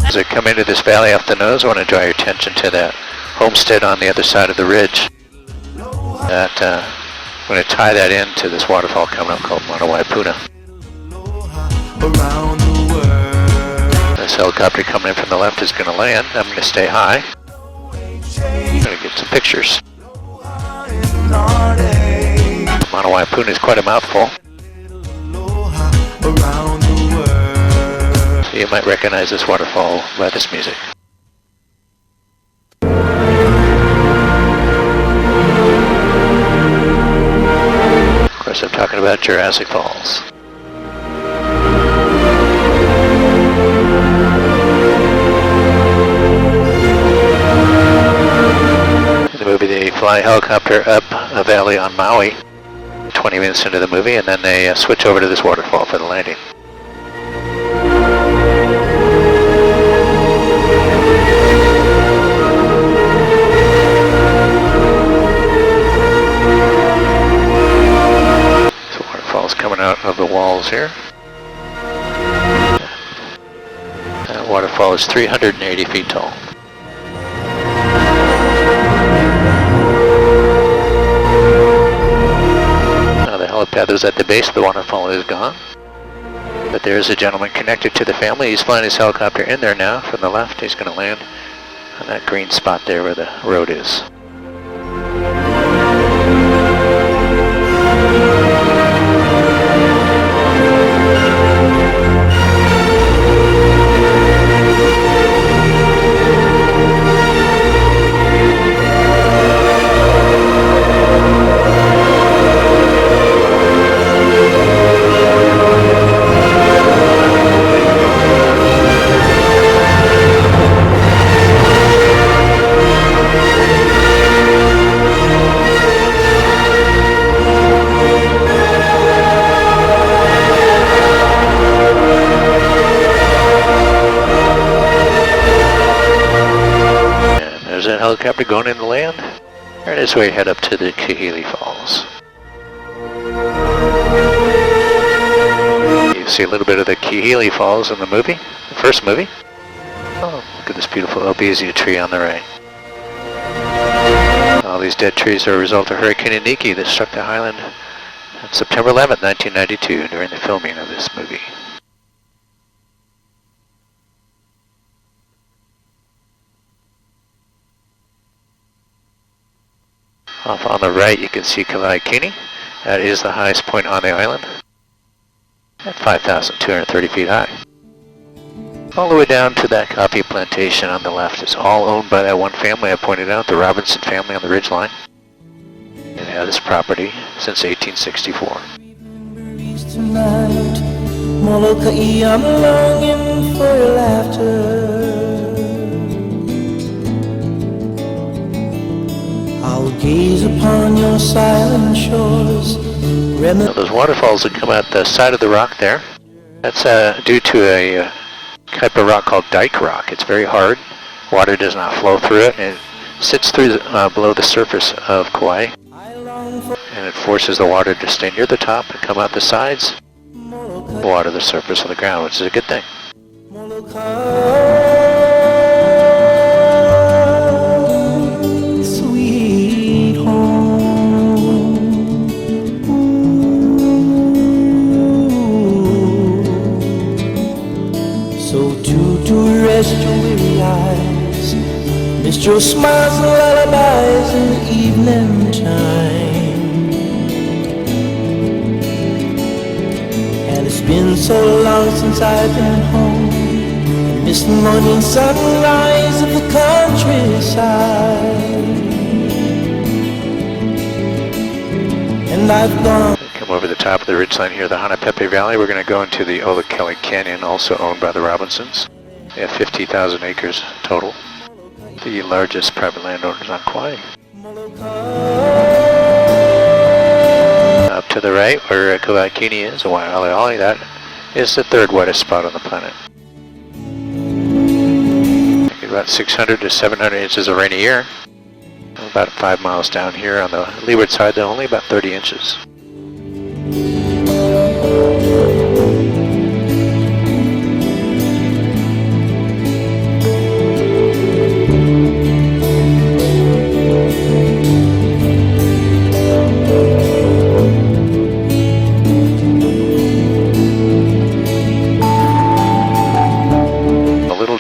As we come into this valley off the nose, I want to draw your attention to that homestead on the other side of the ridge. That I'm going to tie that into this waterfall coming up called Hawaiian. This helicopter coming in from the left is going to land. I'm going to stay high. I'm going to get some pictures. Hawaiian is quite a mouthful. So you might recognize this waterfall by this music. Of course, I'm talking about Jurassic Falls. In the movie, they fly a helicopter up a valley on Maui 20 minutes into the movie, and then they switch over to this waterfall for the landing. So waterfalls coming out of the walls here. That waterfall is 380 feet tall. The helipad that was at the base of the waterfall is gone. But there is a gentleman connected to the family. He's flying his helicopter in there now from the left. He's going to land on that green spot there where the road is. That helicopter going in the land. Right as we head up to the Kahili Falls. You see a little bit of the Kahili Falls in the movie, the first movie. Oh, look at this beautiful albizia tree on the right. All these dead trees are a result of Hurricane Iniki that struck the island on September 11th, 1992 during the filming of this movie. Off on the right, you can see Kauai. That is the highest point on the island, at 5,230 feet high. All the way down to that coffee plantation on the left is all owned by that one family I pointed out, the Robinson family on the ridgeline. They've had this property since 1864. Tonight, Molokai, I'm longing for your laughter. I'll gaze upon your silent shores. Now those waterfalls that come out the side of the rock there, that's due to a type of rock called dike rock. It's very hard. Water does not flow through it, and it sits through below the surface of Kauai, and it forces the water to stay near the top and come out the sides, water the surface of the ground, which is a good thing. Rest your weary eyes, missed your smiles and lullabies in the evening time. And it's been so long since I've been home, I miss the morning sunrise of the countryside. And I've gone. Come over the top of the ridgeline here, the Hanapepe Valley. We're going to go into the Olakeli Canyon, also owned by the Robinsons. They have 50,000 acres total. The largest private landowners on Kauai. Up to the right, where Kauai is, Waialeale, that is the third wettest spot on the planet. Get about 600 to 700 inches of rain a year. About 5 miles down here on the leeward side, though, only about 30 inches.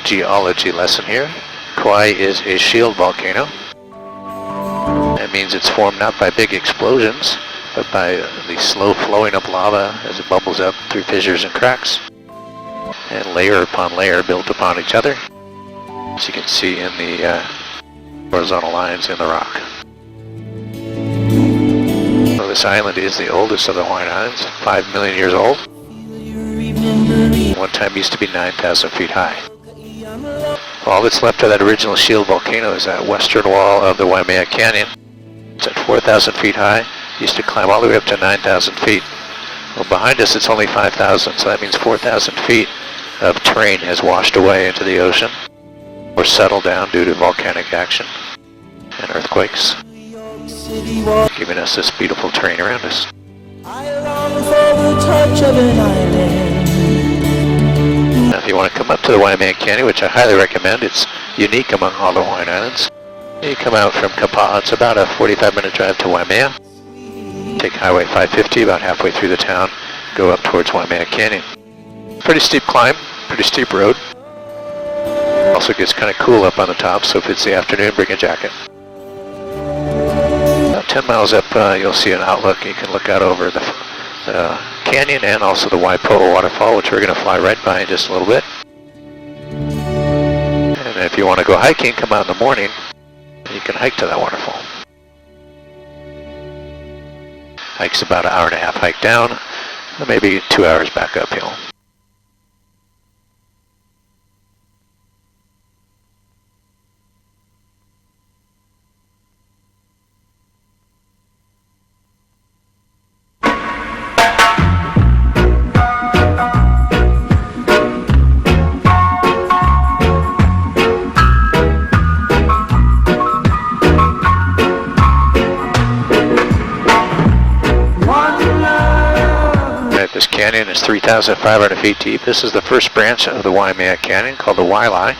geology lesson here. Kauai is a shield volcano. That means it's formed not by big explosions, but by the slow flowing of lava as it bubbles up through fissures and cracks, and layer upon layer built upon each other, as you can see in the horizontal lines in the rock. So this island is the oldest of the Hawaiian Islands, 5 million years old. One time used to be 9,000 feet high. All that's left of that original shield volcano is that western wall of the Waimea Canyon. It's at 4,000 feet high. Used to climb all the way up to 9,000 feet. Well, behind us it's only 5,000, so that means 4,000 feet of terrain has washed away into the ocean or settled down due to volcanic action and earthquakes, giving us this beautiful terrain around us. I long for the touch of an island. Now, if you want to come up to the Waimea Canyon, which I highly recommend, it's unique among all the Hawaiian Islands. You come out from Kapa'a, it's about a 45-minute drive to Waimea. Take Highway 550 about halfway through the town, go up towards Waimea Canyon. Pretty steep climb, pretty steep road. Also gets kind of cool up on the top, so if it's the afternoon, bring a jacket. About 10 miles up, you'll see an outlook. You can look out over the canyon and also the Waipo'a waterfall, which we're going to fly right by in just a little bit. And if you want to go hiking, come out in the morning. You can hike to that waterfall. Hike's about an hour and a half hike down, maybe 2 hours back uphill. This canyon is 3,500 feet deep. This is the first branch of the Waimea Canyon called the Waialae.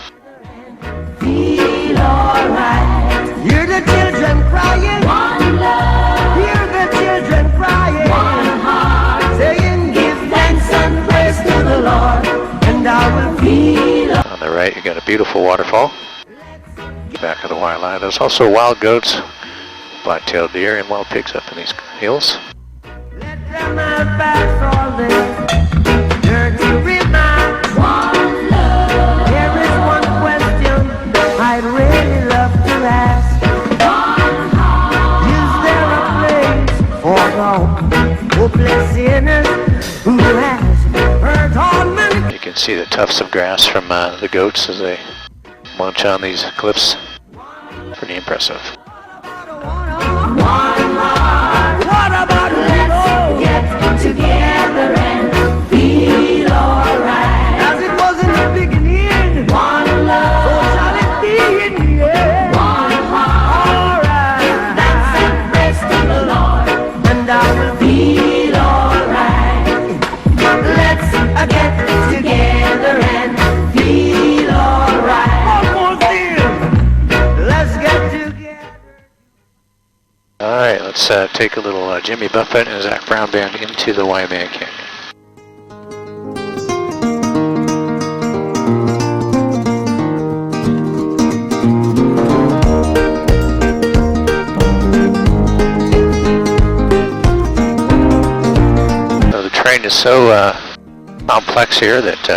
Feel alright. Hear the children crying. One love. Hear the children crying. One heart. Saying, give thanks and praise to the Lord, and I will feel. On the right, you got a beautiful waterfall. Back of the Waialae. There's also wild goats, black-tailed deer, and wild pigs up in these hills. Them out past all this dirty river. One love. There is one question I'd really love to ask. One heart. Is there a place for the hopeless sinners who has hurt all many? You can see the tufts of grass from the goats as they munch on these cliffs. Pretty impressive. One heart. What about together and feel alright. As it was in the beginning, one love, so shall it be in the end. One heart, alright. Give thanks and praise to the Lord, and I will feel alright. Let's get together and feel alright. One more thing, let's get together. Alright, let's take a little Jimmy Buffett and Zach Brown Band into the Waimea Canyon. So the terrain is so complex here that